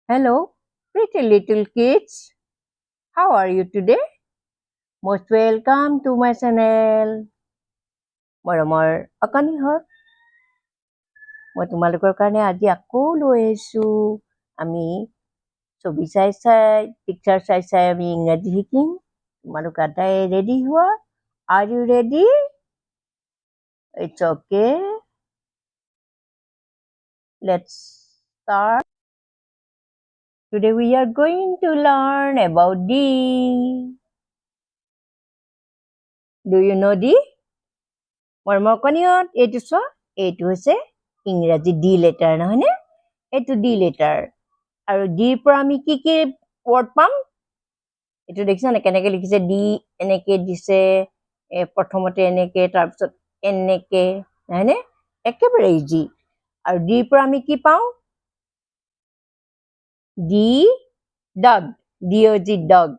Hello, pretty little kids. How are you today? Most welcome to my channel. মৰমৰ অকণিহঁত, মই তোমালোকৰ কাৰণে আজি আকৌ লৈ আহিছোঁ। আমি ছবি পিকচাৰ চাই আমি ইংৰাজী শিকিম। তোমালোক আটাই ৰেডি হোৱা? Are you ready? It's okay. Let's start. Today we are going to learn about D. Do you know D? মৰমৰ অকণিহঁত, এইটো চোৱা, এইটো হৈছে ইংৰাজী ডি লেটাৰ, নহয়নে? এইটো ডি লেটাৰ। আৰু ডিৰ পৰা আমি কি কি ৱৰ্ড পাম? এইটো দেখিছানে কেনেকে লিখিছে? ডি এনেকে দিছে, প্ৰথমতে এনেকে, তাৰপিছত এনেকে, নহয়নে? একেবাৰে ইজি। আৰু ডিৰ পৰা আমি কি পাওঁ? D dog, D-O-G dog,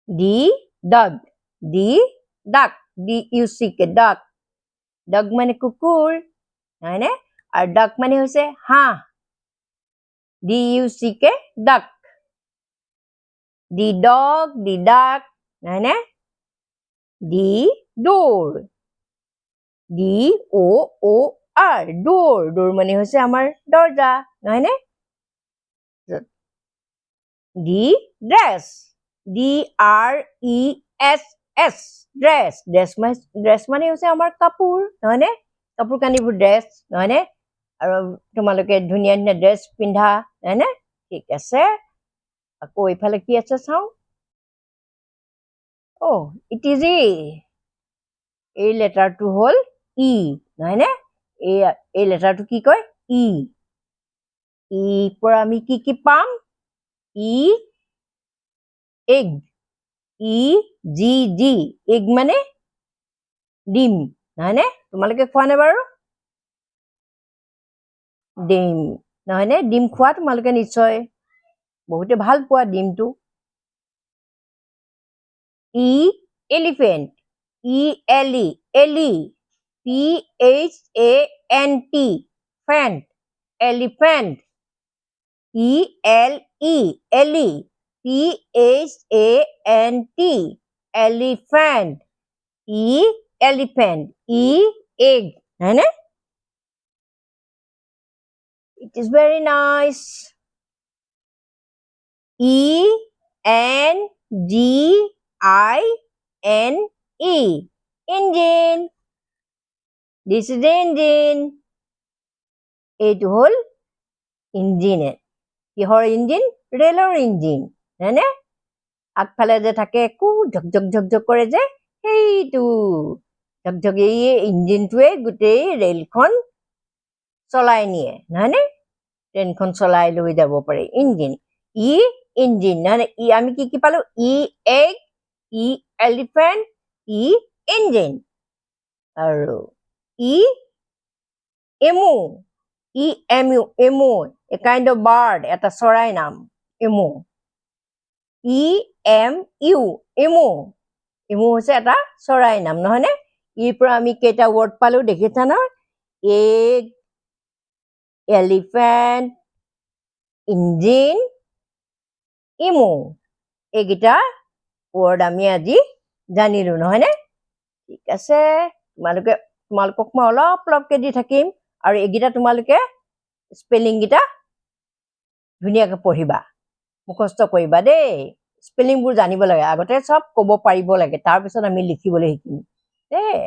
D dog, D ডাক, D-U-C-K ডাক। ডগ মানে কুকুৰ, নহয়নে? আৰু ডাক মানে হৈছে হাঁহ, D-U-C-K ডাক। ডি ডগ, ডি ডাক, নহয়নে? ডি ডোৰ, D-O-O-R ডোৰ, ডোৰ মানে হৈছে আমাৰ দৰ্জা, নহয়নে? D dress, D-R-E-S-S dress, dress মানে হৈছে আমাৰ কাপোৰ, নহয়নে? কাপোৰ কানিবোৰ ড্ৰেছ, নহয়নে? আৰু তোমালোকে ধুনীয়া ধুনীয়া ড্ৰেছ পিন্ধা, নহয়নে? ঠিক আছে। আকৌ এইফালে কি আছে চাওঁ। ইট ইজ ই। এই লেটাৰটো হ'ল ই, নহয়নে? এই লেটাৰটো কি কয়? ই। ইৰ পৰা আমি কি কি পাম? ই এগ, E-G-G, এগ মানে ডিম, নহয়নে? তোমালোকে খোৱা নে বাৰু? ডিম, নহয়নে? ডিম খোৱা তোমালোকে নিশ্চয়, বহুতে ভাল পোৱা ডিমটো। ই এলিফেণ্ট, E-L-E, এলি, P-H-A-N-T, ফেণ্ট, এলিফেণ্ট, E-L-E, এলি, P-H-A-N-T, এলিফেণ্ট, ই এলিফেণ্ট, ই এগ, হয়নে? It is very nice. E-N-G-I-N-E, engine. This is the engine. এইটো হ'ল ইঞ্জিন। কিহৰ ইঞ্জিন? ৰেলৰ ইঞ্জিন, হয়নে? আগফালে যে থাকে একো ঝকঝক ঝকঝক কৰে যে, সেইটো ঝকঝক এই ইঞ্জিনটোৱে গোটেই ৰেলখন চলাই নিয়ে, নহয়নে? ট্ৰেইনখন চলাই লৈ যাব পাৰে, ইঞ্জিন। ই ইঞ্জিন, নহয়নে? আমি কি কি পালো? E egg, E elephant, E engine. আৰু E emu, E-M-U, emu, a kind of bird, এটা চৰাই নাম, এমু। E-M-U, এমু, এমু হৈছে এটা চৰাই নাম, নহয়নে? ইৰ পৰা আমি কেইটা ৱৰ্ড পালো দেখিছা ন? এগ, এলিফেণ্ট, ইঞ্জিন, ইমু, এইকেইটা ৱৰ্ড আমি আজি জানিলো, নহয়নে? ঠিক আছে। তোমালোকক মই অলপ অলপকে দি থাকিম, আৰু এইকেইটা তোমালোকে স্পেলিং কেইটা ধুনীয়াকে পঢ়িবা, মুখস্থ কৰিবা দেই। স্পেলিংবোৰ জানিব লাগে, আগতে চব ক'ব পাৰিব লাগে, তাৰপিছত আমি লিখিবলৈ শিকিম দেই।